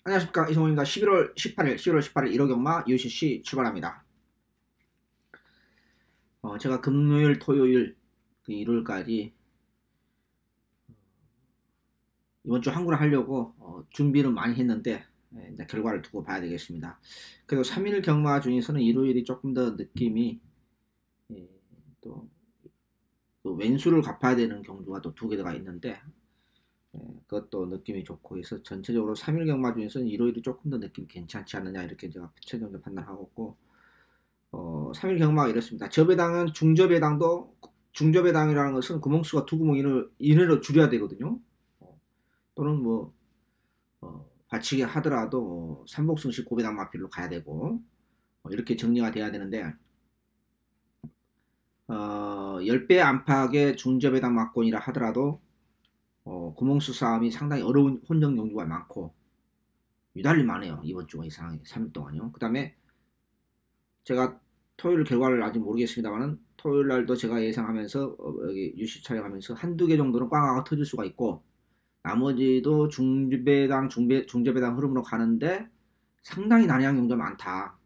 안녕하십니까, 이성훈입니다. 11월 18일 1호 경마 UCC 출발합니다. 제가 금요일, 토요일, 일요일까지 이번 주 한구를 하려고 준비를 많이 했는데 이제 결과를 두고 봐야 되겠습니다. 그리고 3일 경마 중에서는 일요일이 조금 더 느낌이 예, 또 왼수를 갚아야 되는 경주가 또 두 개가 있는데 그것도 느낌이 좋고 해서 전체적으로 3일 경마 중에서는 일요일이 조금 더 느낌 괜찮지 않느냐 이렇게 제가 최종적으로 판단하고 있고 3일 경마가 이렇습니다. 접배당은 중접배당이라는 것은 구멍수가 두 구멍 이내로 줄여야 되거든요. 또는 뭐 받치기 하더라도 삼복승식 고배당 마필로 가야 되고 이렇게 정리가 돼야 되는데 10배 안팎의 중접배당 막권이라 하더라도 구멍수 싸움이 상당히 어려운 혼정 경주가 많고 유달리 많아요. 이번 주가 이상하게 3일 동안요. 그 다음에 제가 토요일 결과를 아직 모르겠습니다만은 토요일 날도 제가 예상하면서 여기 유시 촬영하면서 한두 개 정도는 꽝하가 터질 수가 있고 나머지도 중재배당 흐름으로 가는데 상당히 난해한 경우가 많다.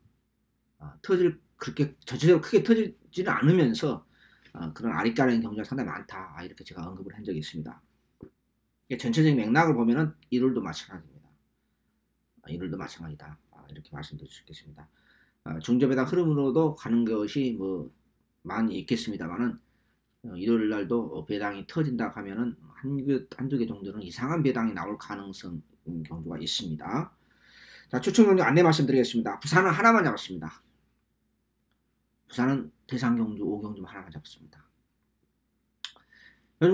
그렇게 전체적으로 크게 터지지는 않으면서 그런 아리까리한 경우가 상당히 많다. 이렇게 제가 언급을 한 적이 있습니다. 전체적인 맥락을 보면은 일요일도 마찬가지입니다. 일요일도 마찬가지다. 이렇게 말씀드릴 수 있겠습니다. 중접배당 흐름으로도 가는 것이 뭐 많이 있겠습니다만은 일요일 날도 배당이 터진다 하면은 한두 개 정도는 이상한 배당이 나올 가능성 경주가 있습니다. 자, 추천 경주 안내 말씀드리겠습니다. 부산은 하나만 잡았습니다. 부산은 대상 경주 5경주 하나만 잡았습니다.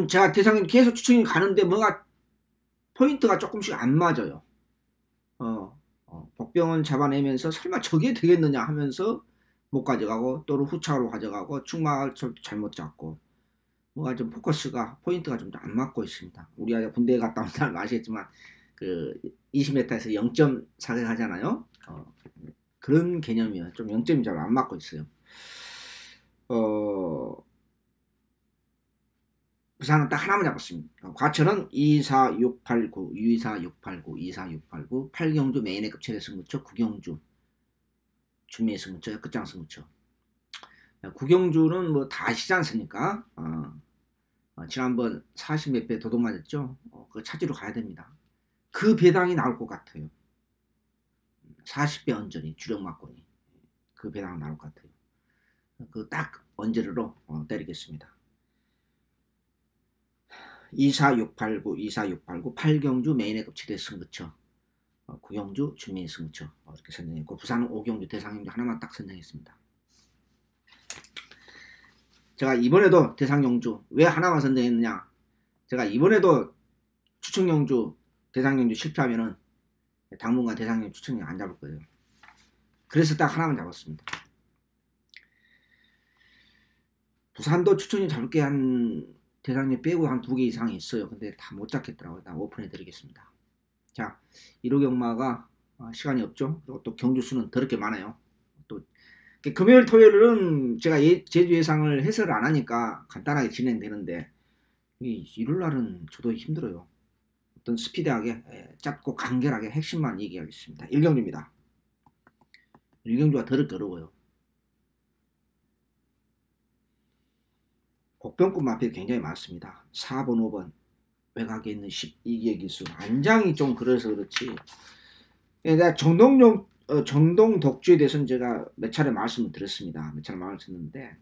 제가 대상이 계속 추천이 가는데 뭐가 포인트가 조금씩 안 맞아요. 복병은 잡아내면서 설마 저게 되겠느냐 하면서 못 가져가고 또는 후차로 가져가고 축막을 잘못 잡고 뭐가 좀 포인트가 좀 안 맞고 있습니다. 우리 아이 군대에 갔다 온 사람 아시겠지만 그 20m에서 0점 사격하잖아요. 그런 개념이에요. 좀 0점이 잘 안 맞고 있어요. 부산은 딱 하나만 잡았습니다. 과천은 24689, 24689, 24689, 8경주 메인의급 최대 승부처, 9경주 준비의 승부처, 끝장 승부처. 9경주는 뭐 다 아시지 않습니까? 지난번 40몇 배 도둑 맞았죠? 그거 찾으러 가야 됩니다. 그 배당이 나올 것 같아요. 40배 언저리, 주력 막권이. 그 배당 나올 것 같아요. 그 딱 언저리로 때리겠습니다. 24689, 24689, 8경주 메인의급 최대 승부처, 9경주 준비의 승부처 이렇게 선정했고 부산은 5경주 대상경주 하나만 딱 선정했습니다. 제가 이번에도 대상경주 왜 하나만 선정했느냐, 제가 이번에도 추천경주 대상경주 실패하면은 당분간 대상경주 추천이 안 잡을 거예요. 그래서 딱 하나만 잡았습니다. 부산도 추천이 잡을 게 한 대상경 빼고 한 2개 이상이 있어요. 근데 다 못 잡겠더라고요. 다 오픈해 드리겠습니다. 자, 1호 경마가 시간이 없죠. 그리고 또 경주 수는 더럽게 많아요. 또 금요일 토요일은 제가 제주 예상을 해설을 안 하니까 간단하게 진행되는데 일요일 날은 저도 힘들어요. 어떤 스피드하게 짧고 간결하게 핵심만 얘기하겠습니다. 1경주입니다. 1경주가 더럽게 어려워요. 복병급 마필이 굉장히 많습니다. 4번, 5번 외곽에 있는 12기의 기수 안장이 좀 그래서 그렇지. 내가 정동 독주에 대해서는 제가 몇 차례 말씀을 드렸습니다. 몇 차례 말씀을 드렸는데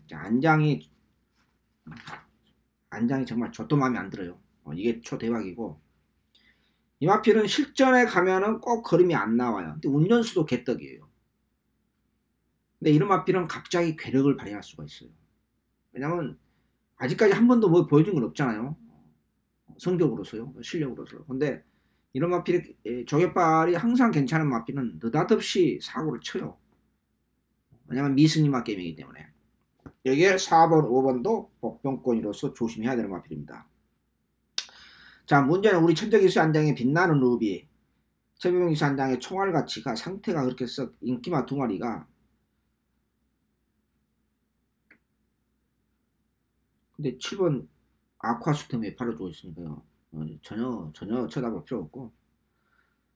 안장이 정말 저도 마음에 안 들어요. 이게 초대박이고 이 마필은 실전에 가면은 꼭 걸음이 안 나와요. 근데 운전수도 개떡이에요. 근데 이런 마필은 갑자기 괴력을 발휘할 수가 있어요. 왜냐면 아직까지 한 번도 뭐 보여준 건 없잖아요. 성적으로서요, 실력으로서. 근데 이런 마필이 조개빨이 항상 괜찮은 마필은 느닷없이 사고를 쳐요. 왜냐면 미승리마 게임이기 때문에. 여기에 4번, 5번도 복병권이로서 조심해야 되는 마필입니다. 자, 문제는 우리 천적기수 한장의 빛나는 루비, 최병기수 한장의 총알 가치가 상태가 그렇게 썩 인기마 두 마리가 근데 7번 아쿠아스템에 팔아주고 있으니까요. 전혀 쳐다볼 필요 없고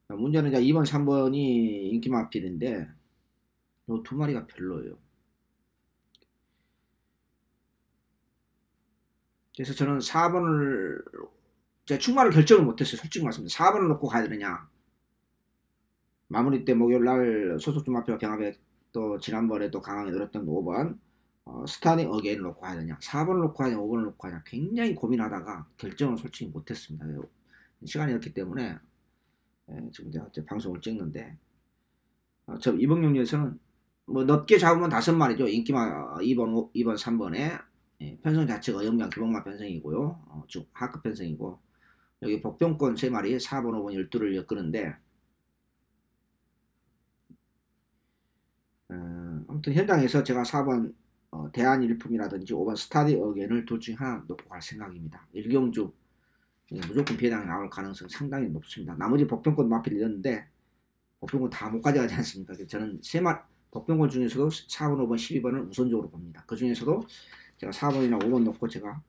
문제는 이제 2번, 3번이 인기 마필인데 요 두 마리가 별로예요. 그래서 저는 4번을 제가 충마를 결정을 못했어요. 솔직히 말씀드립니다. 4번을 놓고 가야 되느냐. 마무리 때 목요일날 소속주 마필과 병합에 또 지난번에 또 강하게 늘었던 5번 스타닝 어게인을 놓고 가야 되냐. 4번을 놓고 가야 되냐 5번을 놓고 가야 되냐. 굉장히 고민하다가 결정을 솔직히 못했습니다. 시간이 없기 때문에 지금 제가 방송을 찍는데 저 이번 경기에서는 뭐 넓게 잡으면 5마리죠. 인기마 2번, 2번, 3번에 편성 자체가 영양 기본마 편성이고요. 즉 하급 편성이고 여기 복병권 3마리 4번, 5번, 12를 엮는데 아무튼 현장에서 제가 4번 대한일품이라든지 5번 스타디 어게인을 둘 중 하나 놓고 갈 생각입니다. 일경주 무조건 배당이 나올 가능성이 상당히 높습니다. 나머지 복병권 마필이 있는데 복병권 다 못 가져가지 않습니까? 저는 복병권 중에서도 4번, 5번, 12번을 우선적으로 봅니다. 그 중에서도 제가 4번이나 5번 놓고 제가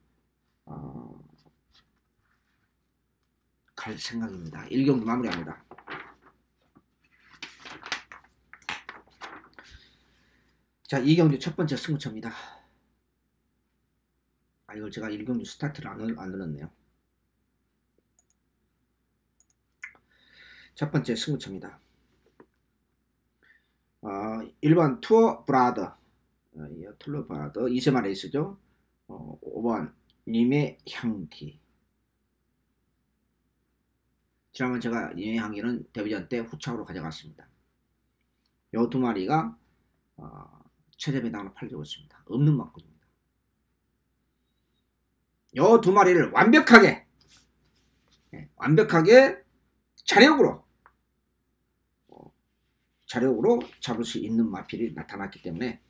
갈 생각입니다. 1경주 마무리합니다. 자, 2경주 첫 번째 승부처입니다. 이걸 제가 1경주 스타트를 안 넣었네요. 첫 번째 승부처입니다. 1번 투어 브라더 툴러 브라더 이세마 레이스죠. 5번 님의 향기. 지난번 제가 님의 향기는 데뷔전 때 후착으로 가져갔습니다. 요 두 마리가 최대 배당으로 팔리고 있습니다. 없는 맞고입니다. 요 두 마리를 완벽하게 자력으로 잡을 수 있는 마필이 나타났기 때문에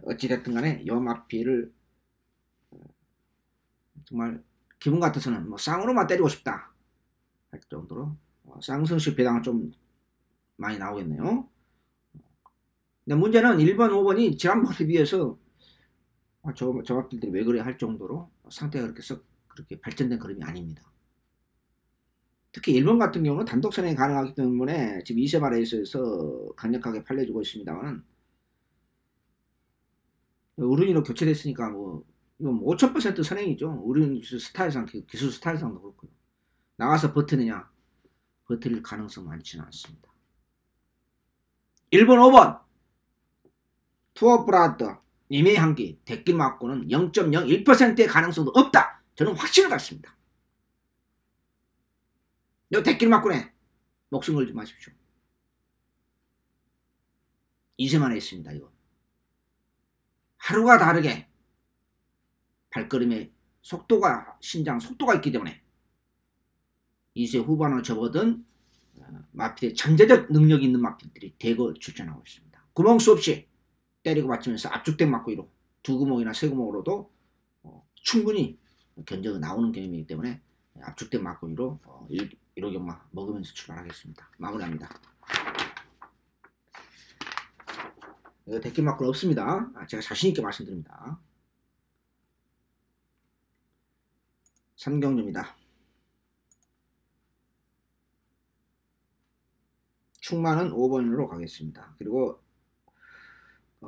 어찌됐든 간에 이 마필을 정말 기분 같아서는 뭐 쌍으로만 때리고 싶다 할 정도로 쌍승식 배당은 좀 많이 나오겠네요. 근데 문제는 1번, 5번이 지난번에 비해서 저 마필들이 왜 그래 할 정도로 상태가 그렇게 발전된 그림이 아닙니다. 특히 1번 같은 경우는 단독 선행이 가능하기 때문에 지금 이세마 레이스에서 강력하게 팔려주고 있습니다만 우른이로 교체됐으니까 뭐 이건 5000% 선행이죠. 우른 기술 스타일상도 그렇고요. 나가서 버티느냐 버틸 가능성 많지는 않습니다. 1번, 5번 투어 브라더 님의 향기 대길 맞고는 0.01%의 가능성도 없다. 저는 확신을 갖습니다. 요 대길 맞고네 목숨 걸지 마십시오. 이세만 했습니다. 이거 하루가 다르게 발걸음의 속도가 신장 속도가 있기 때문에 2세 후반으로 접어든 마필의 잠재적 능력이 있는 마필들이 대거 출전하고 있습니다. 구멍 수 없이 때리고 맞추면서 압축된 맞고이로 두 구멍이나 세 구멍으로도 충분히 견적이 나오는 경험이기 때문에 압축된 맞고이로 1호 경마 먹으면서 출발하겠습니다. 마무리합니다. 이거 대길 맞고는 없습니다. 제가 자신있게 말씀드립니다. 3경주입니다. 충만은 5번으로 가겠습니다. 그리고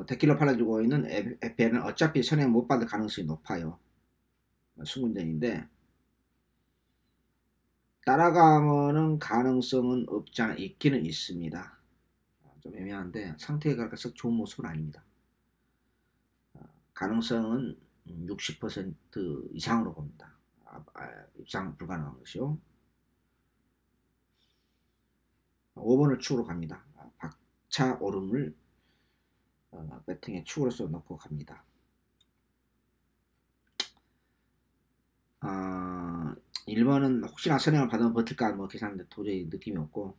데킬로 팔아주고 있는 FL은 어차피 선행 못 받을 가능성이 높아요. 수문전인데 따라가면은 가능성은 없지 않아 있기는 있습니다. 좀 애매한데 상태가 썩 좋은 모습은 아닙니다. 가능성은 60% 이상으로 봅니다. 입상 불가능한 것이요. 5번을 축으로 갑니다. 박차 오름을 배팅의 축으로서 넣고 갑니다. 1번은 혹시나 선행을 받으면 버틸까 뭐 계산하는데 도저히 느낌이 없고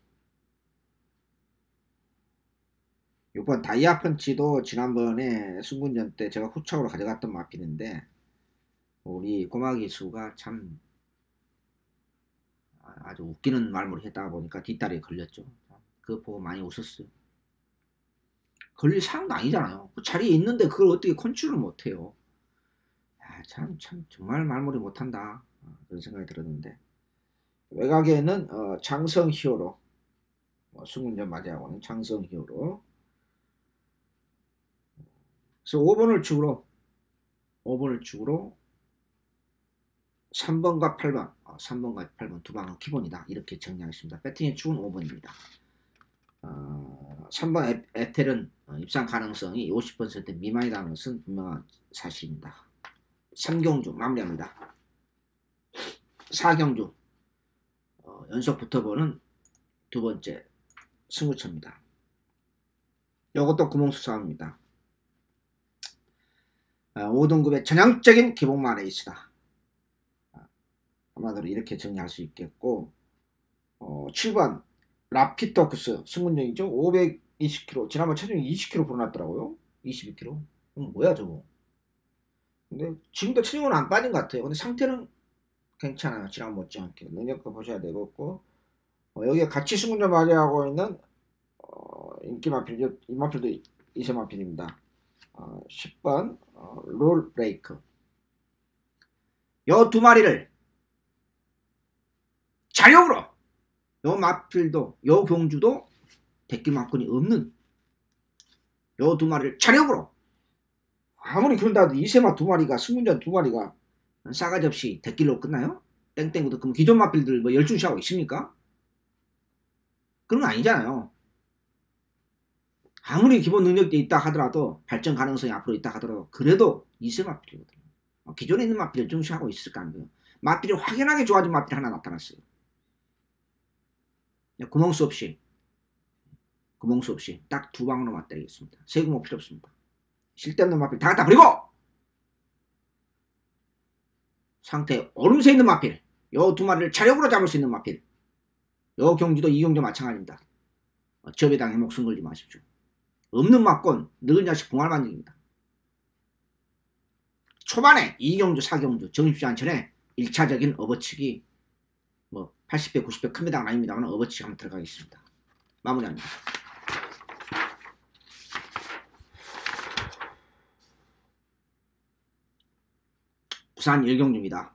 6번 다이아 펀치도 지난번에 승군전 때 제가 후착으로 가져갔던 마필인데 우리 꼬마 기수가 참 아주 웃기는 말을 했다 보니까 뒷다리에 걸렸죠. 그거 보고 많이 웃었어요. 걸릴 상황도 아니잖아요. 그 자리에 있는데 그걸 어떻게 컨트롤을 못해요. 참 정말 말머리 못한다 그런 생각이 들었는데 외곽에는 장성 히어로 승문전 맞이하고는 장성희호로. 그래서 5번을 축으로 3번과 8번, 3번과 8번 두 방은 기본이다. 이렇게 정리하겠습니다. 배팅의 축은 5번입니다. 3번 에텔은 입상 가능성이 50% 미만이라는 것은 분명한 사실입니다. 3경주 마무리합니다. 4경주 연속 붙어보는 두 번째 승부처입니다. 이것도 구멍수싸움입니다. 5등급의 전형적인 기복만 레이스다. 아마도 이렇게 정리할 수 있겠고, 7번 라피토크스 승문정이죠. 520km. 지난번 체중이 20kg 불어났더라고요. 22kg. 뭐야 저거. 근데 지금도 체중은 안 빠진 것 같아요. 근데 상태는 괜찮아요. 지난 못지않게. 능력도 보셔야 되겠고, 여기에 같이 승문전 맞이하고 있는 인기 마필이죠. 이 마필도 이세 마필입니다. 10번 롤 브레이크. 요 두 마리를 자력으로 요 마필도 요 경주도 대끼마권이 없는 요 두 마리를 자력으로 아무리 그런다도 이세마 두 마리가 승문전 두 마리가 싸가지 없이 대끼로 끝나요? 땡땡부터 그럼 기존 마필들 뭐 열중시하고 있습니까? 그런 거 아니잖아요. 아무리 기본 능력이 있다 하더라도 발전 가능성이 앞으로 있다 하더라도 그래도 이세 마필이거든요. 기존에 있는 마필 열중시하고 있을 거 아니에요. 마필이 확연하게 좋아진 마필 하나 나타났어요. 구멍수 없이 딱 두 방으로 맞대겠습니다. 세 구멍 필요 없습니다. 쓸데없는 마필 다 갖다 버리고 상태 얼음새 있는 마필 요 두 마리를 자력으로 잡을 수 있는 마필 요 경주도 이 경주 마찬가지입니다. 접에당해 목숨 걸지 마십시오. 없는 막권 늙은 자식 봉알 만들기입니다. 초반에 2경주 4경주 정립시간 전에 1차적인 업어치기 뭐 80배 90배 큽니다 아닙니다만 업어치기 한번 들어가겠습니다. 마무리합니다. 부산 1경주입니다.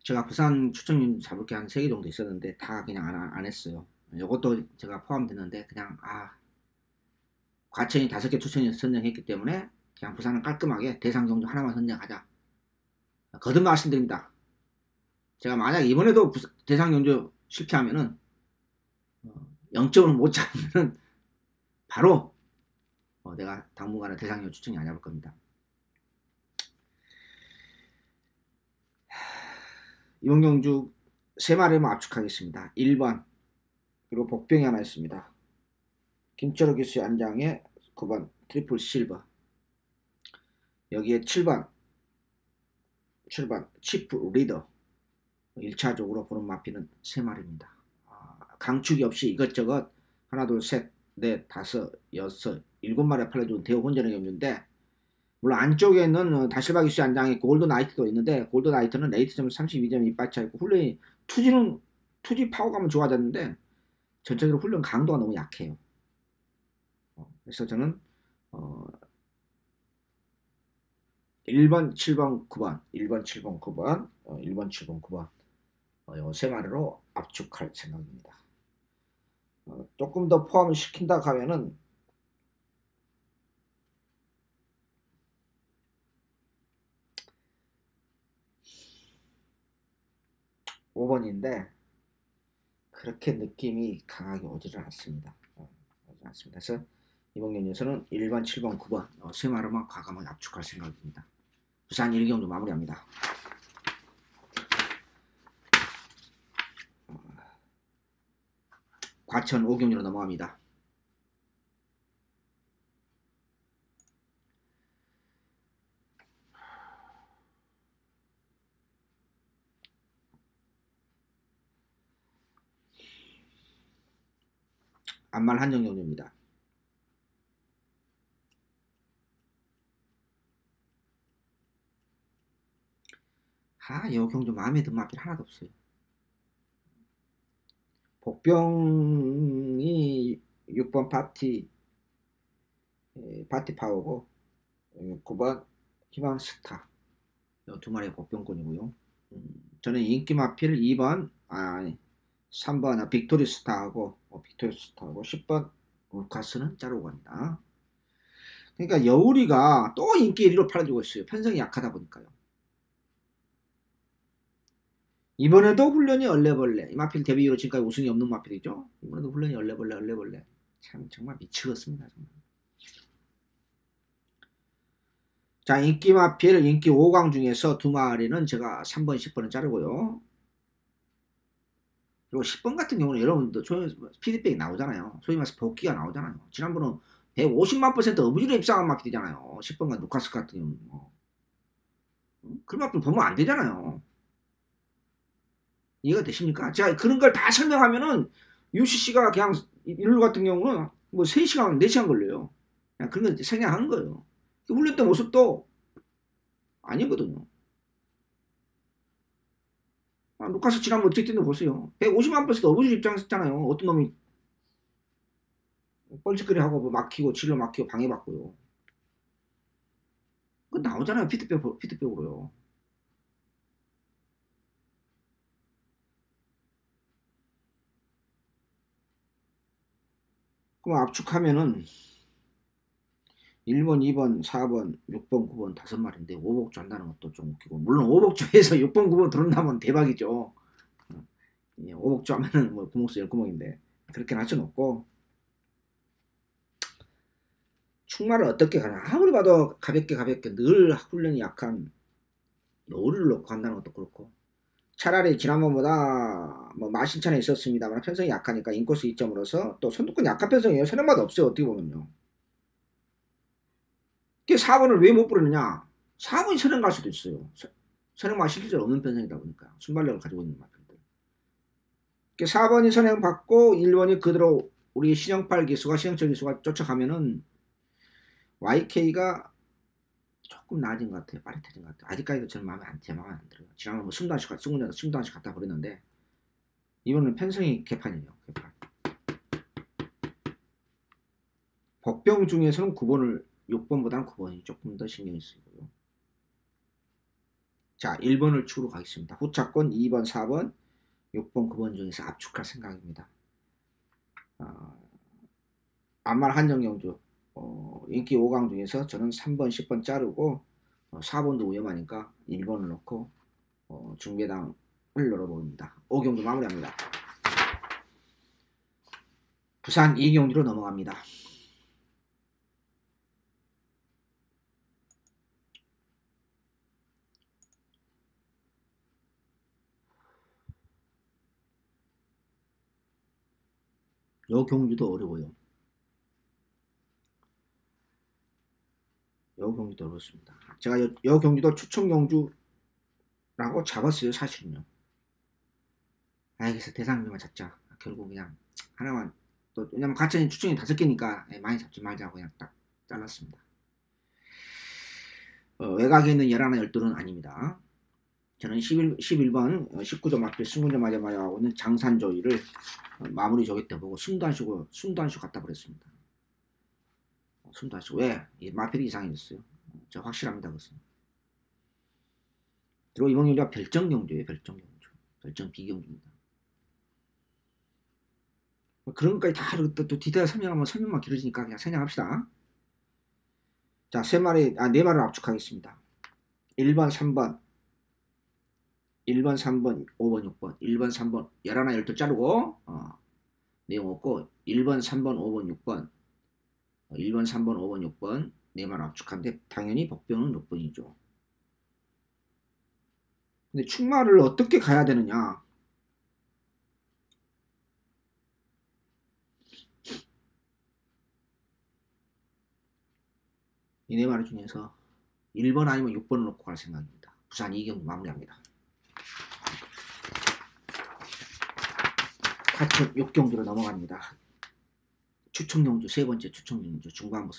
제가 부산 추천님 잡을 게 한 3개 정도 있었는데 다 그냥 안 했어요. 이것도 제가 포함됐는데 그냥 과천이 5개 추천이 선정했기 때문에 그냥 부산은 깔끔하게 대상 경주 하나만 선정하자. 거듭 말씀드립니다. 제가 만약 이번에도 대상 경주 실패하면은 0점을 못 잡으면은 바로 내가 당분간은 대상 경주 추천이 안 잡을 겁니다. 이번 경주 3마리만 압축하겠습니다. 1번 그리고 복병이 하나 있습니다. 김철호 기수의 안장에 9번 트리플 실버 여기에 7번 치프 리더 1차적으로 보는 마피는 3마리입니다. 강축이 없이 이것저것 하나 둘 셋 넷 다섯 여섯 7마리 팔려준 대우 혼전의 경주인데 물론 안쪽에 있는 다실바 기수의 안장에 골드 나이트도 있는데 골드 나이트는 레이트점은 32점이 이빠차 있고 훈련이 투지 파워감은 좋아졌는데 전체적으로 훈련 강도가 너무 약해요. 그래서 저는 1번, 7번, 9번, 1번, 7번, 9번, 1번, 7번, 9번 요 3마리로 압축할 생각입니다. 조금 더 포함을 시킨다 하면은 5번인데 그렇게 느낌이 강하게 오지를 않습니다. 그래서 이번 경기에서는 1번, 7번, 9번 3마리만 과감하게 압축할 생각입니다. 부산 1경주 마무리합니다. 과천 5경주로 넘어갑니다. 안말 한정 경주입니다. 이 경주 마음에 든 마필 하나도 없어요. 복병이 6번 파티 파워고 9번 희망스타 두 마리의 복병권이고요. 저는 인기마필 2번 3번 빅토리스타하고 10번 루카스는 자르고 갑니다. 그러니까 여우리가 또 인기 1위로 팔아주고 있어요. 편성이 약하다 보니까요. 이번에도 훈련이 얼레벌레. 이 마필 데뷔 이후로 지금까지 우승이 없는 마필이죠. 이번에도 훈련이 얼레벌레. 참 정말 미치겠습니다. 정말. 자, 인기 마필 인기 5강 중에서 두 마리는 제가 3번, 10번은 자르고요. 그리고 10번 같은 경우는 여러분들 피드백이 나오잖아요. 소위 말해서 복귀가 나오잖아요. 지난번은 150만% 어부지로 입상한 마필이잖아요. 10번과 누카스 같은 경우는. 그런 마필 보면 안 되잖아요. 이해가 되십니까? 제가 그런 걸 다 설명하면은 UCC가 그냥 일루 같은 경우는 뭐 3시간, 4시간 걸려요. 그냥 그런 걸 생략하는 거예요. 훈련 때 모습도 아니거든요. 루카스 지난번 어떻게 뛰는 거 보세요. 150만% 어부지 입장했잖아요. 어떤 놈이 뻘짓거리 하고 뭐 막히고 질러 막히고 방해받고요. 그거 나오잖아요. 피드백으로요. 그럼 압축하면은 1번, 2번, 4번, 6번, 9번 5마리인데 5복주 한다는 것도 좀 웃기고, 물론 5복주에서 6번, 9번 들어온다면 대박이죠. 5복주 하면은 뭐 구멍수 10구멍인데 그렇게는 할 수는 없고, 충마를 어떻게 가냐. 아무리 봐도 가볍게 늘 훈련이 약한 여우를 놓고 간다는 것도 그렇고, 차라리 지난번보다 뭐 마신천에 있었습니다만 편성이 약하니까 인코스 2점으로서 또 선두권 약한 편성이에요. 선행마다 없어요. 어떻게 보면요. 4번을 왜 못 부르느냐. 4번이 선행 갈 수도 있어요. 선행마가 실질적으로 없는 편성이다 보니까 순발력을 가지고 있는 마필들. 4번이 선행 받고 1번이 그대로 우리 신형팔 기수가 신형철 기수가 쫓아가면은 YK가 조금 나아진 것 같아요. 빠릿해진 것 같아요. 아직까지도 저는 마음에 안 들어요. 지난번 뭐 승도 한씩 갖다 버렸는데 이번은 편성이 개판이에요. 개판. 복병 중에서는 6번보다는 9번이 조금 더 신경이 쓰이고요. 자, 1번을 추로 가겠습니다. 후차권 2번, 4번, 6번, 9번 중에서 압축할 생각입니다. 안말 한정영주 인기 5강 중에서 저는 3번, 10번 자르고 4번도 위험하니까 1번을 넣고 중배당을 열어봅니다. 5경주 마무리합니다. 부산 2경주로 넘어갑니다. 요 경주도 어려워요. 요 경주도 어렵습니다. 제가 요 경주도 추천 경주라고 잡았어요. 사실은요. 그래서 대상만 잡자. 결국 그냥 하나만 또 왜냐면 가짜는 추천이 5개니까 많이 잡지 말자고 그냥 딱 잘랐습니다. 외곽에 있는 11, 12는 아닙니다. 저는 11번 19점 앞에 20점 맞아봐야 오는 장산조이를 마무리 조개 때 보고 숨도 안 쉬고 갖다 버렸습니다. 숨도 안 쉬고 왜? 이 마필이 이상해졌어요. 저 확실합니다. 그것은. 그리고 이번 경주가 별정 경주예요. 별정 비경주입니다. 그런 것까지 다 또 디테일 설명하면 설명만 길어지니까 그냥 생략합시다. 자, 4마리를 압축하겠습니다. 1번, 3번, 1번, 3번, 5번, 6번, 1번, 3번, 11, 12 자르고, 내용 없고, 1번, 3번, 5번, 6번, 1번, 3번, 5번, 6번, 4마리 압축한데, 당연히 복병은 6번이죠. 근데 충마를 어떻게 가야 되느냐? 이 4마리 중에서 1번 아니면 6번을 놓고 갈 생각입니다. 부산 2경주 마무리합니다. 하천 6경주로 넘어갑니다. 추천경주 3번째 추천경주 중반부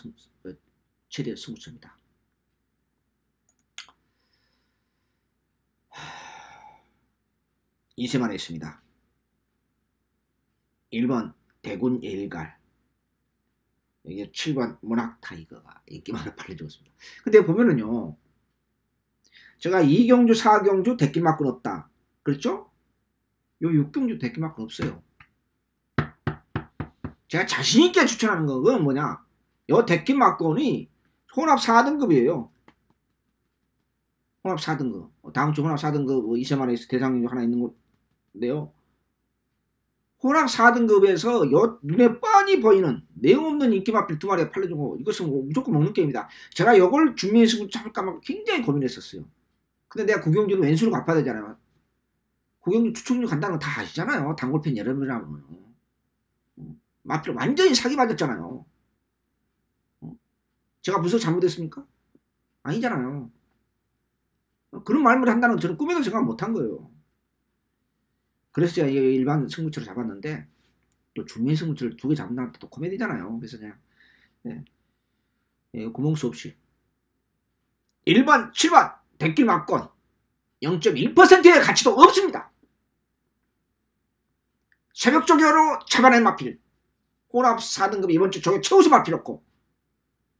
최대 승부처입니다. 이세만 했습니다. 1번 대군 예일갈, 이게 7번 문학 타이거가 인기만을 팔려주었습니다. 근데 보면은요, 제가 2경주 4경주 대끼만큼 없다 그렇죠? 요 6경주 대끼만큼 없어요. 제가 자신있게 추천하는 건 뭐냐, 요 대끼만큼이 혼합 4등급이에요 혼합 4등급. 다음 주 혼합 4등급 이세만에서 대상이 하나 있는 건데요, 혼합 4등급에서 눈에 뻔히 보이는 내용 없는 인기마필 2마리가 팔려주고, 이것은 무조건 먹는 게임이다. 제가 이걸 준비해서 잡을까 굉장히 고민했었어요. 근데 내가 구경주는 왼수로 갚아야 되잖아요. 구경주 추천주 간다는 건 다 아시잖아요. 단골팬 여러분이라면. 마필 완전히 사기 맞았잖아요. 제가 무슨 잘못했습니까? 아니잖아요. 그런 말을 한다는 건 저는 꿈에도 생각 못한 거예요. 그래서 제가 일반 승부처를 잡았는데, 또 중매 승부처를 2개 잡는다는 또 코미디잖아요. 그래서 그냥 구멍수 없이 1번 7번 대길 막건 0.1%의 가치도 없습니다. 새벽 조교로 잡아낸 마필 혼합 4등급 이번 주 조교 최우수 마필이었고,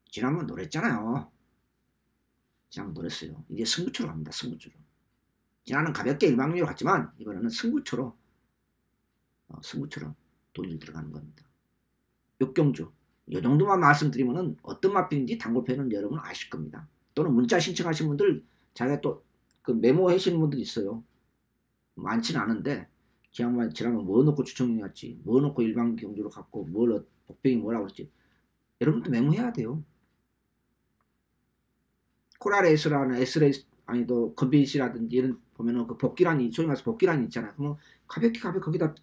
지난번 노랬잖아요. 지난번 노랬어요. 이제 승부처로 갑니다. 승부처로. 지난번 가볍게 일방적으로 갔지만 이번에는 승부처로 돈이 들어가는 겁니다. 육경주 이 정도만 말씀드리면은 어떤 마필인지 단골팬은 여러분 아실 겁니다. 또는 문자 신청하신 분들 자기가 또 그 메모 하시는 분들 있어요. 많지는 않은데 지난번 뭐 넣고 추천해왔지, 뭐 넣고 일반 경주로 갔고, 복병이 뭐라고 그랬지, 여러분도 메모해야 돼요. 코랄에스라는 S레이스 아니도 컨비시라든지 이런 보면은 그 복귀란이, 소위 말해서 복귀란이 있잖아요. 그러면 가볍게 거기다,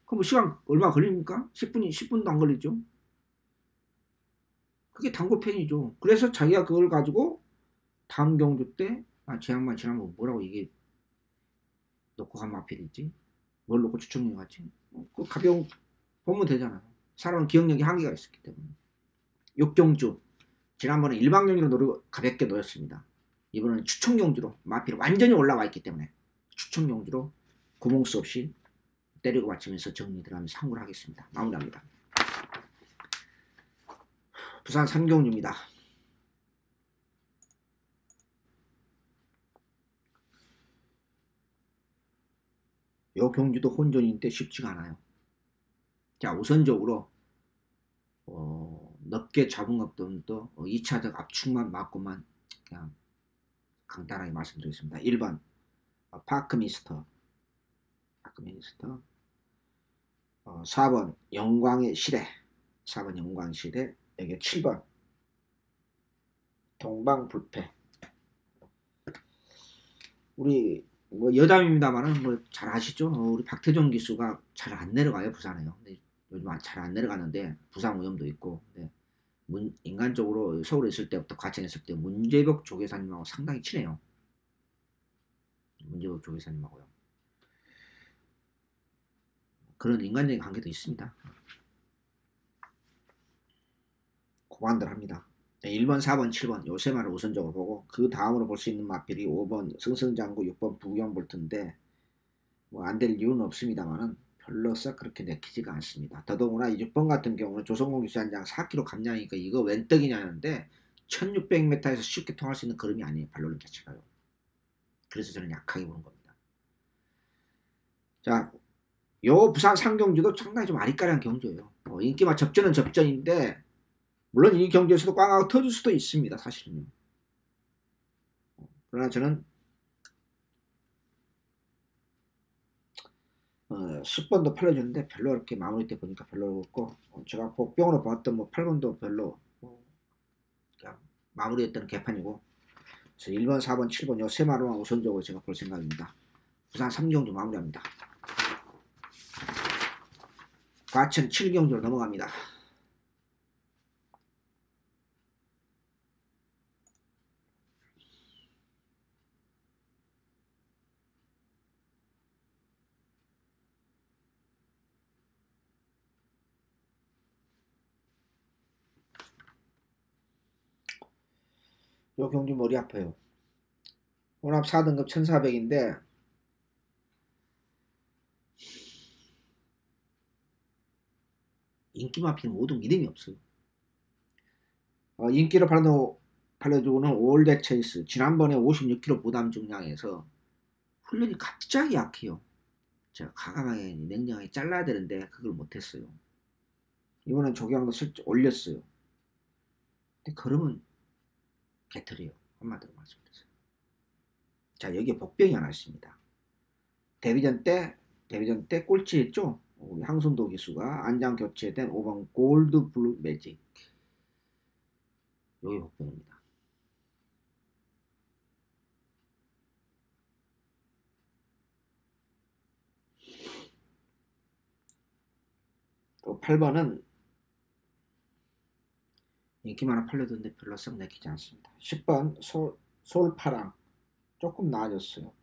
그럼 뭐 시간 얼마 걸립니까? 10분도 안 걸리죠. 그게 단골팬이죠. 그래서 자기가 그걸 가지고 다음 경주 때, 제 양반 지난번 뭐라고 이게 놓고 간 마필이지, 뭘 놓고 추천해 갔지, 그 가벼운 보면 되잖아요. 사람은 기억력이 한계가 있었기 때문에. 육경주 지난번에 일반 경주로 가볍게 놓였습니다. 이번에는 추천 경주로 마필이 완전히 올라와 있기 때문에 추천 경주로 구멍수 없이 때리고 맞추면서 정리 들어가면서 상구를 하겠습니다. 마무리합니다. 부산 3경주입니다. 요 경주도 혼전인데 쉽지가 않아요. 자, 우선적으로 넓게 잡은 것들도 2차적 압축만 맞고만 그냥 간단하게 말씀드리겠습니다. 1번 파크미스터 4번 영광의 시대, 4번 영광의 시대, 여기 7번 동방불패. 우리 뭐 여담입니다만은 뭐 잘 아시죠? 우리 박태종 기수가 잘 안 내려가요, 부산에요. 근데 요즘 잘 안 내려가는데 부상 위험도 있고. 인간적으로 서울에 있을 때부터 같이 있을 때 문재복 조계사님하고 상당히 친해요. 문재복 조계사님하고요. 그런 인간적인 관계도 있습니다. 고만들 합니다. 1번, 4번, 7번 요 세 마리를 우선적으로 보고, 그 다음으로 볼 수 있는 마필이 5번 승승장구, 6번 부경볼트인데 뭐 안 될 이유는 없습니다만은 별로 썩 그렇게 내키지가 않습니다. 더더구나 이 6번 같은 경우는 조성공 기수 한 장 4kg 감량이니까 이거 웬 떡이냐는데 1600m에서 쉽게 통할 수 있는 걸음이 아니에요. 발로는 자체가요. 그래서 저는 약하게 보는 겁니다. 자, 요 부산 상경주도 상당히 좀 아리까리한 경주예요. 인기만 접전은 접전인데 물론 이 경주에서도 꽝하고 터질 수도 있습니다. 사실은요. 그러나 저는 10번도 팔려주는데 별로 이렇게 마무리 때 보니까 별로 없고, 제가 복병으로 봤던 뭐 8번도 별로 그냥 마무리했던 개판이고, 그래서 1번, 4번, 7번 요 세 마리만 우선적으로 제가 볼 생각입니다. 부산 3경주 마무리합니다. 과천 7경주로 넘어갑니다. 요 경주 머리 아파요. 혼합 4등급 1400인데 인기 마피는 모두 믿음이 없어요. 인기를 팔려주고는 올댓 체이스 지난번에 56kg 부담 중량에서 훈련이 갑자기 약해요. 제가 과감하게 냉정하게 잘라야 되는데 그걸 못했어요. 이번엔 조경도 슬쩍 올렸어요. 근데 걸으면 개털이에요. 한마디로 말씀드렸어요. 자, 여기에 복병이 하나 있습니다. 데뷔전 때 꼴찌했죠. 우리 항순도 기수가 안장 교체된 5번 골드 블루 매직. 여기 복병입니다. 또 8번은 인기 많아 팔려드는데 별로 썩 내키지 않습니다. 10번 솔파랑 조금 나아졌어요.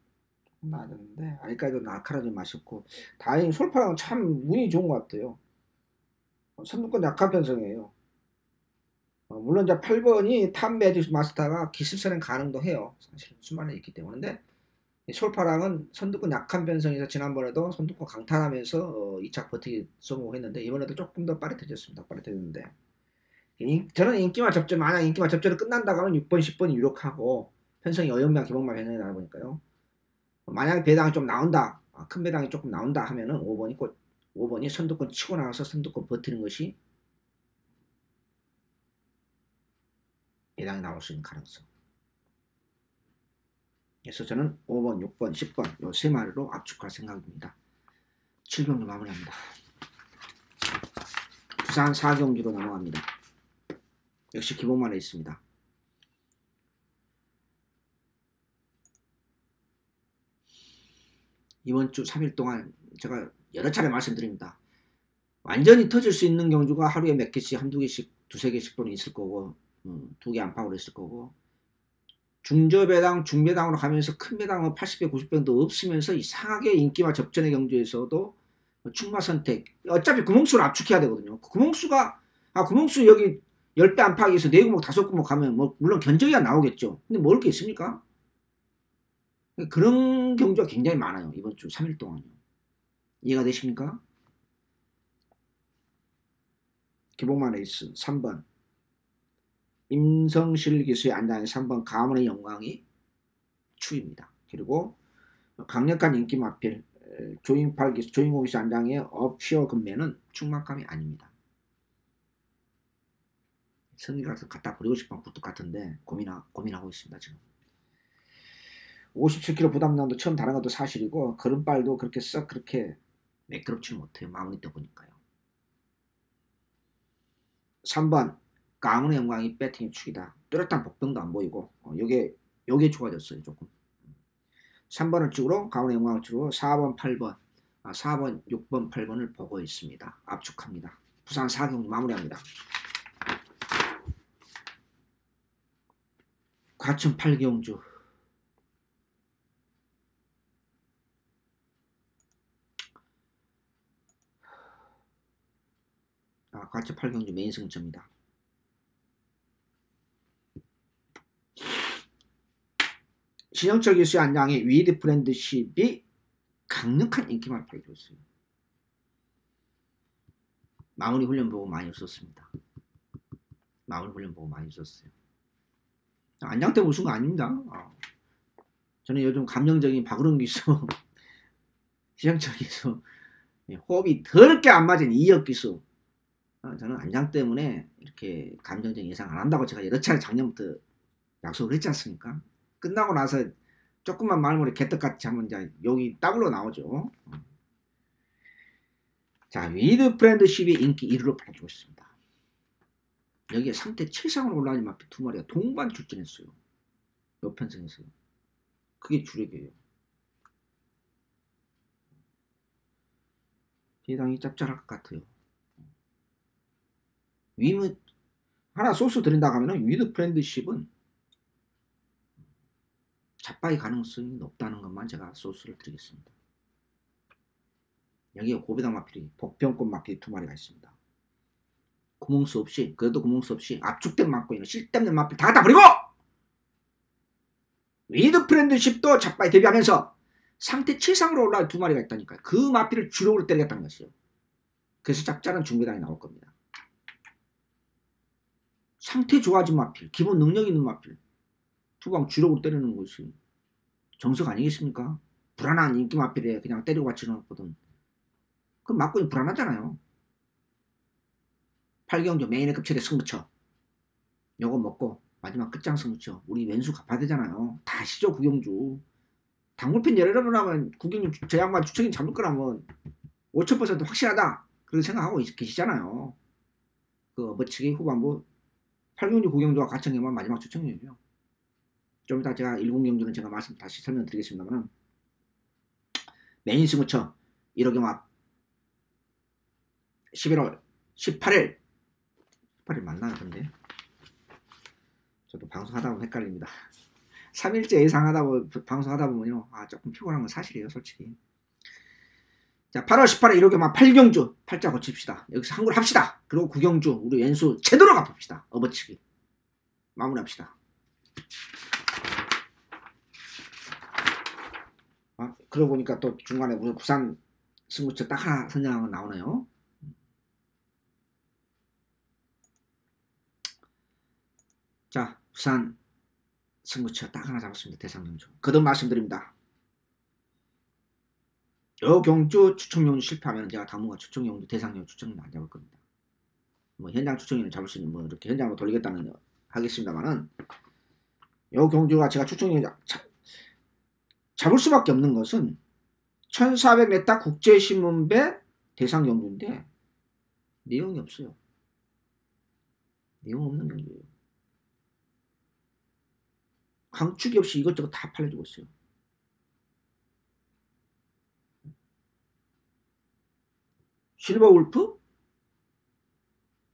조금 나아졌는데 아직까지도 날카로운 맛이 없고 다행히 솔파랑은 참 운이 좋은 것 같아요. 선두권 약한 편성이에요. 물론 이제 8번이 탑 매직 마스터가 기습선행 가능도 해요. 사실 수만에 있기 때문에. 근데 솔파랑은 선두권 약한 편성에서 지난번에도 선두권 강탈하면서 2차 버티기 성공했는데 이번에도 조금 더 빠릿해졌습니다. 빠릿해졌는데 저는 인기와 접전, 만약 인기와 접전이 끝난다고 하면 6번, 10번이 유력하고 편성이 어영명 기본만 편성이 나다 보니까요. 만약에 배당이 좀 나온다, 큰 배당이 조금 나온다 하면은 5번이 선두권 치고 나가서 선두권 버티는 것이 배당이 나올 수 있는 가능성. 그래서 저는 5번, 6번, 10번 요 세 마리로 압축할 생각입니다. 7경주 마무리합니다. 부산 4경주로 넘어갑니다. 역시 기본만에 있습니다. 이번 주 3일 동안 제가 여러 차례 말씀드립니다. 완전히 터질 수 있는 경주가 하루에 몇 개씩, 한두 개씩, 두세 개씩 또는 있을 거고, 2개 안팎으로 있을 거고, 중저배당, 중배당으로 가면서 큰 배당은 80배, 90배도 없으면서 이상하게 인기와 접전의 경주에서도 충마 선택, 어차피 구멍수를 압축해야 되거든요. 구멍수 여기 10배 안팎에서 4구멍, 5구멍 가면 뭐 물론 견적이야 나오겠죠. 근데 먹을 게 있습니까? 그런 경주가 굉장히 많아요. 이번 주 3일 동안요. 이해가 되십니까? 기복만 레이스 3번 임성실 기수의 안장의 3번 가문의 영광이 추입니다. 그리고 강력한 인기 마필 조인팔 기수, 조인공 기수 안장의 업시어 금매는 충만감이 아닙니다. 성기 같은 갖다 버리고 싶은 굿도 같은데 고민하고 있습니다. 지금 57kg 부담량도 처음 다른 것도 사실이고 걸음발도 그렇게 썩 그렇게 매끄럽지 못해요. 마무리 때 보니까요. 3번 가문의 영광이 배팅의 축이다. 뚜렷한 복병도 안 보이고 요게 좋아졌어요. 조금 3번을 찍으러 가문의 영광을 찍으러 4번 8번 4번 6번 8번을 보고 있습니다. 압축합니다. 부산 4경주 마무리합니다. 과천 8경주 과천 8경주 메인 승점이다. 신영철 기수의 안장의 위드 프렌드십이 강력한 인기만 팔고 있어요. 마무리 훈련 보고 많이 웃었습니다. 마무리 훈련 보고 많이 웃었어요. 안장 때문에 웃은 거 아닙니다. 저는 요즘 감정적인 박으름 기수, 신영철 기수, 호흡이 더럽게 안 맞은 이혁 기수. 저는 안장 때문에 이렇게 감정적인 예상 안 한다고 제가 여러 차례 작년부터 약속을 했지 않습니까? 끝나고 나서 조금만 말머리 개떡같이 하면 이제 여기 더블로 나오죠. 자, 위드 프렌드십이 인기 1위로 팔아주고 있습니다. 여기에 상태 7상으로 올라가는 마피 두 마리가 동반 출전했어요. 요 편성에서. 그게 주력이에요. 대당이 짭짤할 것 같아요. 하나 소스 드린다고 하면 위드 프렌드십은 자빠이 가능성이 높다는 것만 제가 소스를 드리겠습니다. 여기에 고배당 마필이 복병권 마필이 두 마리가 있습니다. 구멍수 없이 그래도 구멍수 없이 압축된 맞고 있는 쓸데없는 마필 다 갖다 버리고 위드 프렌드십도 자빠이 데뷔하면서 상태 7상으로 올라온 두 마리가 있다니까요. 그 마필을 주력으로 때리겠다는 것이죠. 그래서 짭짤한 중배당이 나올 겁니다. 상태 좋아진 마필, 기본 능력 있는 마필, 투방 주력으로 때리는 것이 정석 아니겠습니까? 불안한 인기 마필에 그냥 때리고 받치는 것보단 그럼 막군이 불안하잖아요. 8경주 메인의 급체대 승부처 요거 먹고 마지막 끝장 승부처 우리 왼수 갚아야 되잖아요. 다 아시죠? 구경주 당골팬 여러분 하면 구경주 저 양반 추천인 잡을 거라면 5000% 확실하다 그렇게 생각하고 계시잖아요. 그 어버치기 후반부 8경주 구경주와 가청에만 마지막 추천이에요. 좀 이따 제가 10경주는 제가 말씀 다시 설명드리겠습니다만 메인 승부처 1호 경합 11월 18일 맞나요? 근데 저도 방송하다 보면 헷갈립니다. 3일째 예상하다 보면 방송하다 보면요 조금 피곤한 건 사실이에요 솔직히. 자 8월 18일 1호 경합 8경주 팔자 고칩시다. 여기서 한골 합시다. 그리고 9경주 우리 왼수 제대로 갚읍시다. 업어치기 마무리합시다. 그러고 보니까 또 중간에 우리 부산 승부처 딱 하나 선정한 건 나오네요. 자 부산 승부처 딱 하나 잡았습니다. 대상경주 거듭 말씀드립니다. 요 경주 추천경주 실패하면 제가 당분간 추천경주 대상경주 추천경주 안 잡을 겁니다. 뭐 현장 추천경주 잡을 수 있는 뭐 이렇게 현장으로 돌리겠다는 하겠습니다만은 요 경주가 제가 추천경주 잡을 수밖에 없는 것은 1400m 국제신문배 대상경주인데 내용이 없어요. 내용 없는 경주예요. 강축이 없이 이것저것 다 팔려주고 있어요. 실버 울프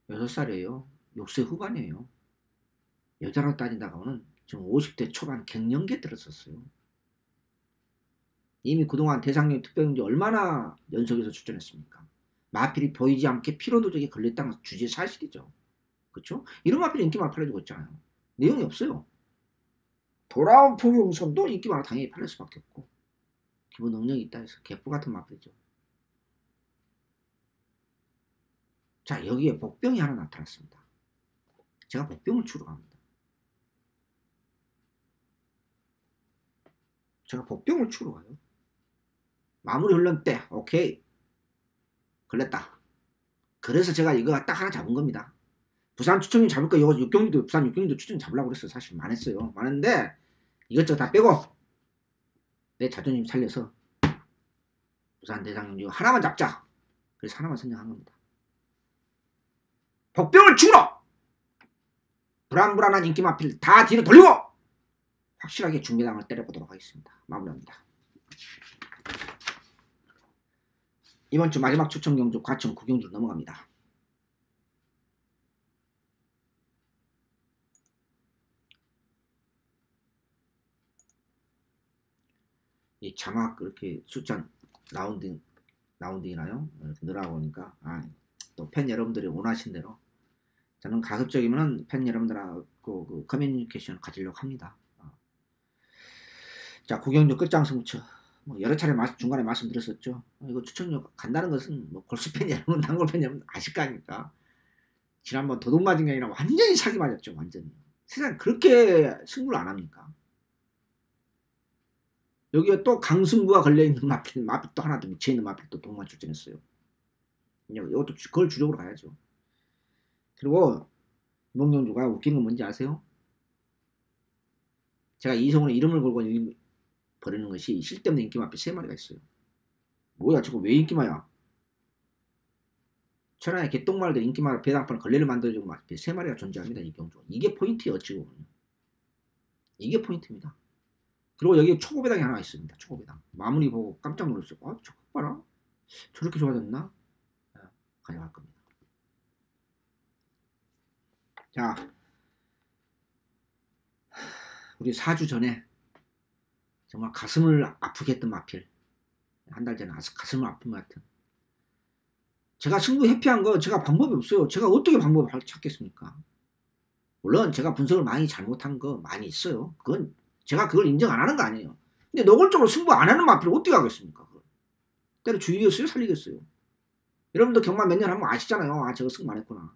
6살이에요. 6세 후반이에요. 여자로 따진다고는 지금 50대 초반 갱년기에 들었었어요. 이미 그동안 대상경 특별경주 얼마나 연속해서 출전했습니까? 마필이 보이지 않게 피로도적에 걸렸다는 주제 사실이죠. 그렇죠? 이런 마필이 인기만 팔려주고 있잖아요. 내용이 없어요. 돌아온 포경선도 인기만 당연히 팔릴 수밖에 없고 기본 능력이 있다 해서 개뿔 같은 마필이죠. 자 여기에 복병이 하나 나타났습니다. 제가 복병을 추러 갑니다. 제가 복병을 추러 가요. 마무리 훈련 때 오케이 걸렸다. 그래서 제가 이거 딱 하나 잡은 겁니다. 부산 추천이 잡을 거 이거 6경기도 부산 6경기도 추천 잡으려고 그랬어요. 사실 많았어요. 많은데 이것저것 다 빼고 내 자존심 살려서 부산 대상경주 하나만 잡자. 그래서 하나만 선정한 겁니다. 복병을 추러 불안불안한 인기 마필 다 뒤로 돌리고 확실하게 중매당을 때려보도록 하겠습니다. 마무리합니다. 이번 주 마지막 추천 경주 과천 9경주로 넘어갑니다. 이 자막 이렇게 숫자 라운딩이나요? 이렇게 늘어보니까 또 팬 여러분들이 원하신 대로 저는 가급적이면 팬 여러분들하고 그 커뮤니케이션을 가지려고 합니다. 자 9경주 끝장 승부처 뭐 여러 차례 중간에 말씀드렸었죠. 이거 추천력 간다는 것은 뭐 골수팬 여러분, 단골팬 여러분 아실 거 아닙니까? 지난번 도둑 맞은 게 아니라 완전히 사기 맞았죠. 완전히. 세상 그렇게 승부를 안 합니까? 여기에 또 강승부가 걸려있는 마필 또 하나 더 미쳐있는 마필 또 동만 출전했어요. 이것도 그걸 주력으로 가야죠. 그리고 이번 경주가 웃긴 건 뭔지 아세요? 제가 이성훈의 이름을 걸고 버리는 것이 쓸데없는 인기 마필 3마리가 있어요. 뭐야 저거 왜 인기마야? 천하의 개똥말들 인기마를 배당판을 걸레를 만들어주고 마필 3마리가 존재합니다. 이 경주. 이게 포인트예요. 어찌고 보면. 이게 포인트입니다. 그리고 여기 초고배당이 하나 있습니다. 초고배당. 마무리 보고 깜짝 놀랐어요. 저거 봐라. 저렇게 좋아졌나? 가져갈 겁니다. 자, 우리 4주 전에 정말 가슴을 아프게 했던 마필. 한 달 전에 가슴을 아픈 것 같은. 제가 승부 회피한 거 제가 방법이 없어요. 제가 어떻게 방법을 찾겠습니까? 물론 제가 분석을 많이 잘못한 거 많이 있어요. 그건 제가 그걸 인정 안 하는 거 아니에요. 근데 노골적으로 승부 안 하는 마필을 어떻게 하겠습니까? 때려 죽이겠어요? 살리겠어요? 여러분도 경마 몇 년 하면 아시잖아요. 아, 저거 승 많았구나.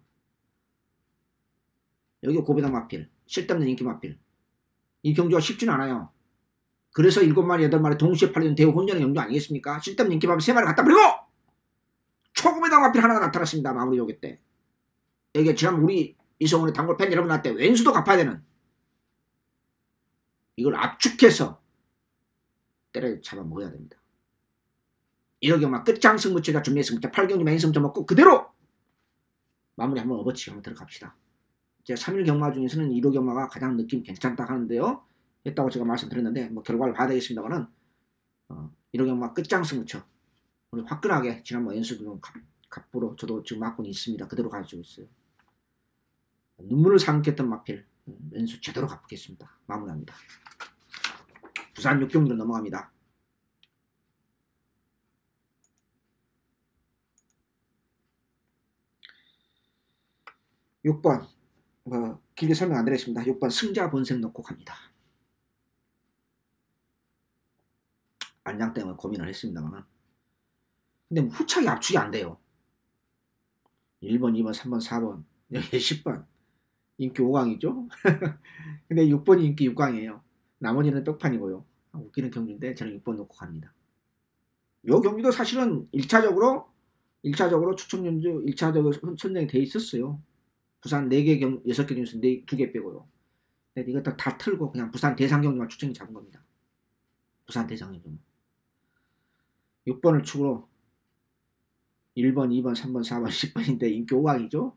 여기 고배당 마필, 쓸데없는 인기 마필. 이 경주가 쉽지는 않아요. 그래서 7마리, 8마리 동시에 팔리는 대우 혼전의 경주 아니겠습니까? 쓸데없는 인기 마필 3마리 갖다 버리고 초고배당 마필 하나가 나타났습니다. 마무리 요기 때. 이게 지난 우리 이성훈의 단골 팬 여러분한테 왼수도 갚아야 되는 이걸 압축해서 때려 잡아먹어야 됩니다. 이러게 막 끝장 승부치다 준비 승부차 8경기 메인 승부차 먹고 그대로 마무리 한번 업어치기 한번 들어갑시다. 제가 3일 경마 중에서는 1호 경마가 가장 느낌 괜찮다 하는데요. 했다고 제가 말씀드렸는데 뭐 결과를 봐야 되겠습니다만은 1호 경마 끝장 승부처 우리 화끈하게 지난번 연수도 갑부로 저도 지금 맞고는 있습니다. 그대로 가지고 있어요. 눈물을 삼켰던 마필 연수 제대로 갚겠습니다. 마무리합니다. 부산 6경기로 넘어갑니다. 6번 길게 설명 안 드리겠습니다. 6번 승자 본색 넣고 갑니다. 안장 때문에 고민을 했습니다만 근데 후착이 압축이 안 돼요. 1번, 2번, 3번, 4번 여기 10번 인기 5강이죠. 근데 6번이 인기 6강이에요. 나머지는 벽판이고요. 웃기는 경기인데 저는 6번 놓고 갑니다. 이 경기도 사실은 1차적으로 추천연주 1차적으로 선정이 돼 있었어요. 부산 4개 6개 중에서 2개 빼고요. 근데 이것도 다 틀고 그냥 부산 대상 경주만 추천이 잡은 겁니다. 부산 대상 경주 6번을 축으로 1번, 2번, 3번, 4번, 10번인데 인기 5강이죠.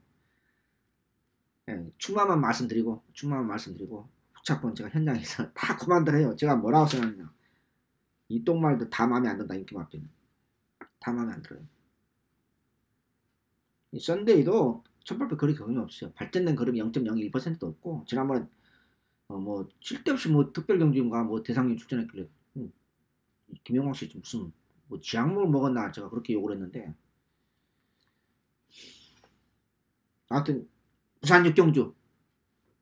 네, 충만만 말씀드리고 후착번 제가 현장에서 다 코만들 해요. 제가 뭐라고 생각하냐 이 똥말도 다 마음에 안 든다. 인기 마피는 다 마음에 안 들어요. 이 썬데이도 첫발표 거리 경험이 없어요. 발전된 걸음이 0.01%도 없고 지난번에 뭐 쓸데없이 뭐 특별경주인가 뭐 대상경 출전했길래 김영광 씨 무슨 뭐 지약물 먹었나 제가 그렇게 욕을 했는데 아무튼 부산 6경주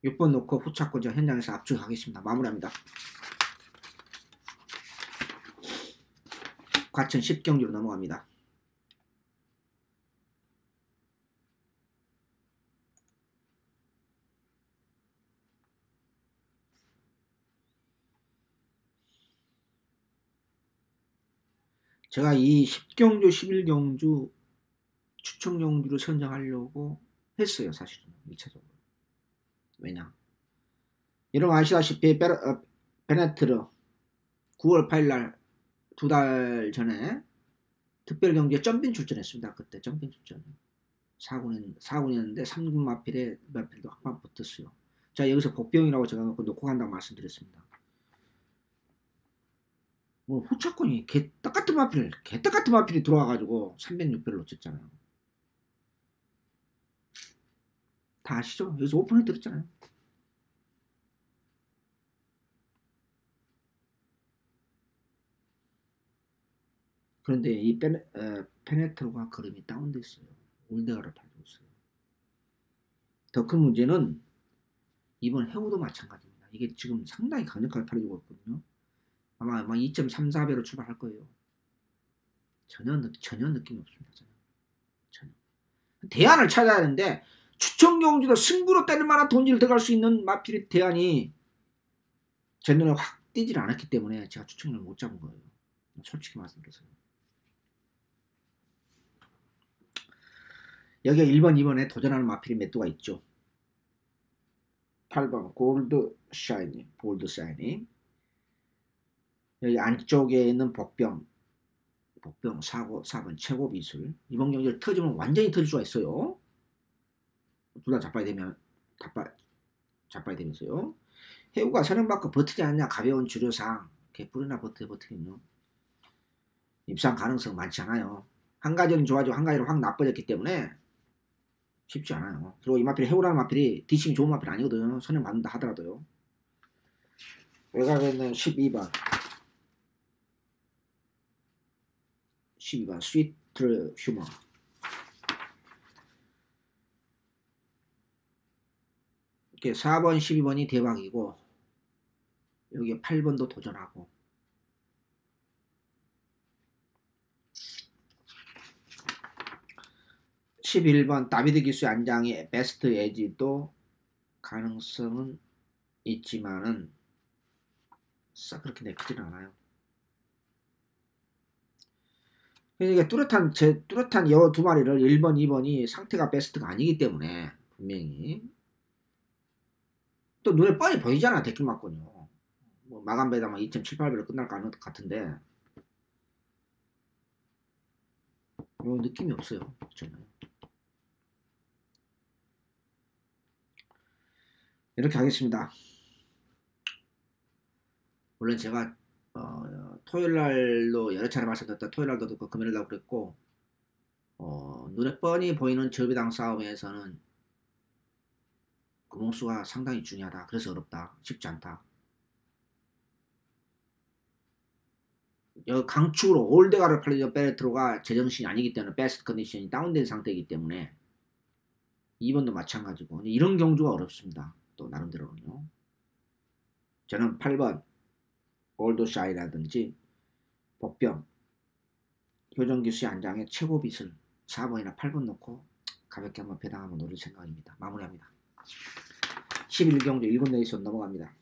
6번 놓고 후착권 제가 현장에서 압축하겠습니다. 마무리합니다. 과천 10경주로 넘어갑니다. 제가 이 10경주, 11경주 추천경주를 선정하려고 했어요. 사실은 2차적으로. 왜냐 여러분 아시다시피 베네트르 9월 8일날 2달 전에 특별경주에 점핑 출전했습니다. 그때 점핑 출전 4군이었는데 3군 마필에 마필도 한번 붙었어요. 자 여기서 복병이라고 제가 놓고 간다고 말씀드렸습니다. 뭐 후차권이 개떡같은 마필이 들어와가지고 306배를 놓쳤잖아요. 다 아시죠? 여기서 오픈해 드렸잖아요. 그런데 이 페네트로가 그림이 다운됐어요. 올데가를 팔고 있어요. 더 큰 문제는 이번 해우도 마찬가지입니다. 이게 지금 상당히 강력하게 팔려지고 있거든요. 아마 2.34배로 출발할 거예요. 전혀 느낌이 없습니다. 전혀. 대안을 찾아야 하는데 추천경주도 승부로 때릴 만한 돈을 들어갈 수 있는 마필의 대안이 제 눈에 확 띄질 않았기 때문에 제가 추천을 못 잡은 거예요. 솔직히 말씀드려서요. 여기에 1번, 2번에 도전하는 마필이 몇 도가 있죠. 8번 골드 샤이니 여기 안쪽에 있는 복병 4번 최고 비술. 이번 경기를 터지면 완전히 터질 수가 있어요. 둘 다 자빠야 되면서요. 해우가 선행받고 버티지 않냐. 가벼운 주류상 개뿔이나 버티긴요. 입상 가능성 많지 않아요. 한 가지는 좋아지고 한 가지는 확 나빠졌기 때문에 쉽지 않아요. 그리고 이 마필이 해우라는 마필이 디싱이 좋은 마필 아니거든요. 선행받는다 하더라도요. 외곽에 있는 12번 스위트 휴머 이렇게 4번 12번이 대박이고 여기 8번도 도전하고 11번 다비드 기수의 안장이 베스트 에지도 가능성은 있지만은 싹 그렇게 내키지는 않아요. 그러니까 뚜렷한 여 두 마리를 1번, 2번이 상태가 베스트가 아니기 때문에 분명히 또 눈에 뻔히 보이잖아. 데킹 맞군요. 뭐 마감배당만 2.78배로 끝날 것 같은데 요 느낌이 없어요. 저는 이렇게 하겠습니다. 물론 제가 토요일날도 여러 차례 말씀드렸다. 토요일날도 그렇고 금요일날도 그랬고 눈에 뻔히 보이는 저비당 싸움에서는 구멍수가 상당히 중요하다. 그래서 어렵다. 쉽지 않다. 강축으로 올데가를 팔리던 베르트로가 제정신이 아니기 때문에 베스트 컨디션이 다운된 상태이기 때문에 2번도 마찬가지고 이런 경주가 어렵습니다. 또 나름대로는요. 저는 8번 올드샤이라든지 복병 효정기수의 한 장에 최고 빛을 4번이나 8번 놓고 가볍게 한번 배당 한번 노릴 생각입니다. 마무리합니다. 11경주 1군 레이스 넘어갑니다.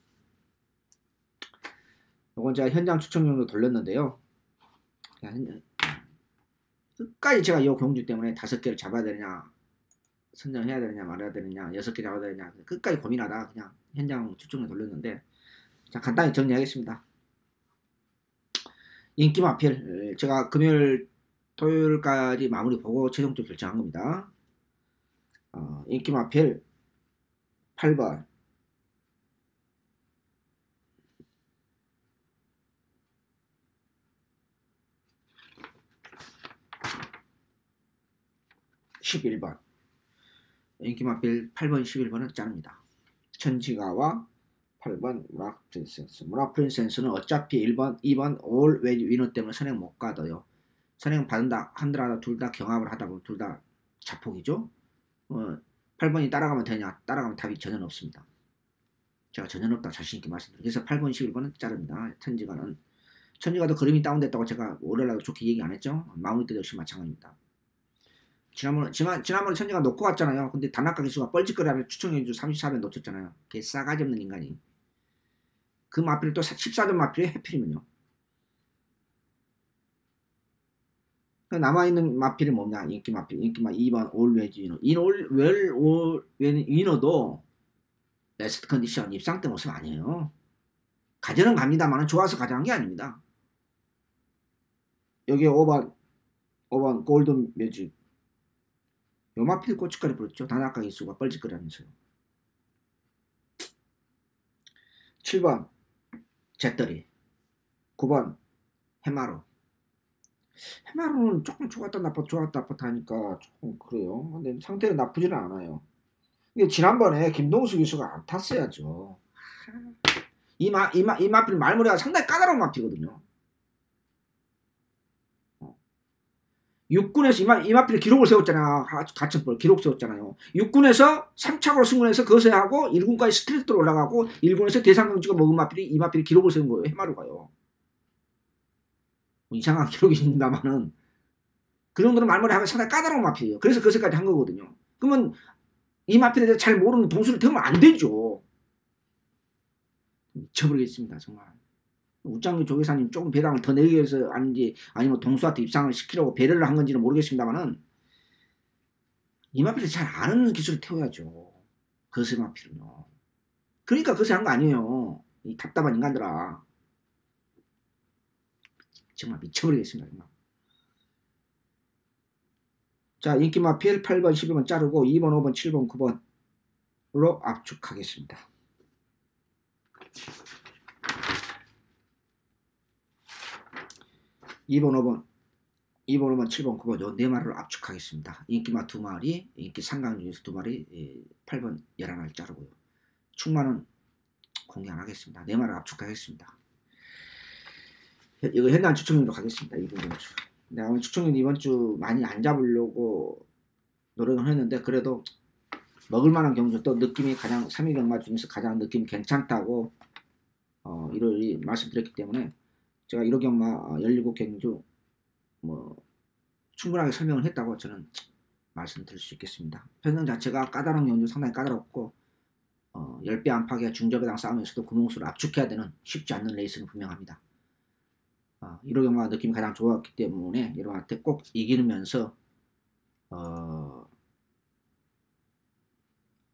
이건 제가 현장 추천용으로 돌렸는데요. 끝까지 제가 이 경주 때문에 5개를 잡아야 되느냐 선정해야 되느냐 말아야 되느냐 6개 잡아야 되느냐 끝까지 고민하다 그냥 현장 추천용으로 돌렸는데 자 간단히 정리하겠습니다. 인기 마필 제가 금요일 토요일까지 마무리 보고 최종적으로 결정한 겁니다. 인기 마필 8번 11번 인기 마필 8번 11번은 짜릅니다. 천지가와 8번 무락 프린세스. 무락 프린세스는 어차피 1번 2번 올 웨지 위너 때문에 선행 못 가도요. 선행 받는다 한들하다 둘 다 경합을 하다 보면 둘 다 자폭이죠. 8번이 따라가면 되냐? 따라가면 답이 전혀 없습니다. 제가 전혀 없다 자신있게 말씀드립니다. 그래서 8번 11번은 자릅니다. 천지가도 그림이 다운됐다고 제가 월요일날도 좋게 얘기 안 했죠? 마무리 때도 역시 마찬가지입니다. 지난번에 천지가 놓고 갔잖아요. 근데 단학가 기수가 뻘짓거리하면 추천해주 34배 놓쳤잖아요. 걔 싸가지 없는 인간이. 그 마필이 또 14점 마필이 해필이면요. 남아있는 마필이 뭐냐? 인기 마필. 인기 마 2번 올웨지 위너. 위너도 베스트 컨디션 입상 때 모습 아니에요. 가져는 갑니다만 좋아서 가져간 게 아닙니다. 여기 5번 골든 매직. 요 마필 고춧가루 부렸죠. 단아까 기수가 뻘짓거리 하면서요. 7번 잿더리. 9번 해마루. 해마루는 조금 좋았다 나빴다 하니까 조금 그래요. 근데 상태는 나쁘지는 않아요. 근데 지난번에 김동수 기수가 안 탔어야죠. 이 마필 말머리가 상당히 까다로운 마필이거든요. 6군에서 이 마필 기록을 세웠잖아요. 가천볼 기록 세웠잖아요. 6군에서 3착으로 승군해서 그것을 하고 1군까지 스트레이트로 올라가고 1군에서 대상경주가 먹은 마필이 이 마필이 기록을 세운 거예요. 해마루가요. 이상한 기록이 있습니다만은 그 정도로 말머리 하면 상당히 까다로운 마필이에요. 그래서 그것까지 한 거거든요. 그러면 이 마필에 대해서 잘 모르는 동수를 태우면 안 되죠. 미쳐버리겠습니다. 정말. 우짱기 조계사님 조금 배당을 더 내기 위해서 아닌지 아니면 동수한테 입상을 시키려고 배려를 한 건지는 모르겠습니다만은 이 마필을 잘 아는 기술을 태워야죠. 그것의 마필은요. 그러니까 그것을 한 거 아니에요. 이 답답한 인간들아. 정말 미쳐버리겠습니다. 정말. 자, 인기 마필 8번, 12번 자르고 2번, 5번, 7번, 9번으로 압축하겠습니다. (2번, 5번, 7번, 9번) 요 네 마리를 압축하겠습니다. 인기마 2마리, 인기 상강 중에서 2마리, 8번 11마리 자르고요. 충만은 공개 안 하겠습니다. 네 마리를 압축하겠습니다. 이거 현장 추천으로 가겠습니다. 이번 주. 내가 오늘 추천은 이번 주 많이 안 잡으려고 노력을 했는데 그래도 먹을만한 경주 또 느낌이 가장 3위 경마 중에서 가장 느낌이 괜찮다고 일요일 말씀드렸기 때문에 제가 1호 경마 17경주 뭐 충분하게 설명을 했다고 저는 말씀드릴 수 있겠습니다. 편성 자체가 까다로운 경주 상당히 까다롭고 10배 안팎의 중저배당 싸움에서도 금홍수를 압축해야 되는 쉽지 않는 레이스는 분명합니다. 1호 경마가 느낌이 가장 좋았기 때문에 여러분한테 꼭 이기면서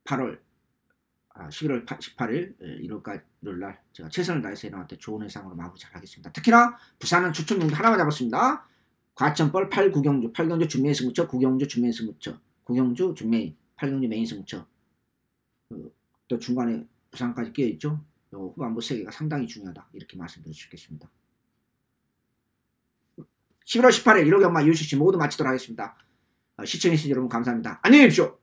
11월 18일 일요일날 제가 최선을 다해서 여러분한테 좋은 해상으로 마무리 잘 하겠습니다. 특히나 부산은 추천 경주 하나만 잡았습니다. 과천벌 8구경주, 8경주 준메인 승부처, 9경주 준메인 승부처, 9경주 준메인, 8경주 메인 승부처. 또 중간에 부산까지 끼어있죠. 후반부 3개가 상당히 중요하다. 이렇게 말씀드릴 수 있겠습니다. 11월 18일 1호 경마 UCC 모두 마치도록 하겠습니다. 시청해주신 여러분 감사합니다. 안녕히 계십시오.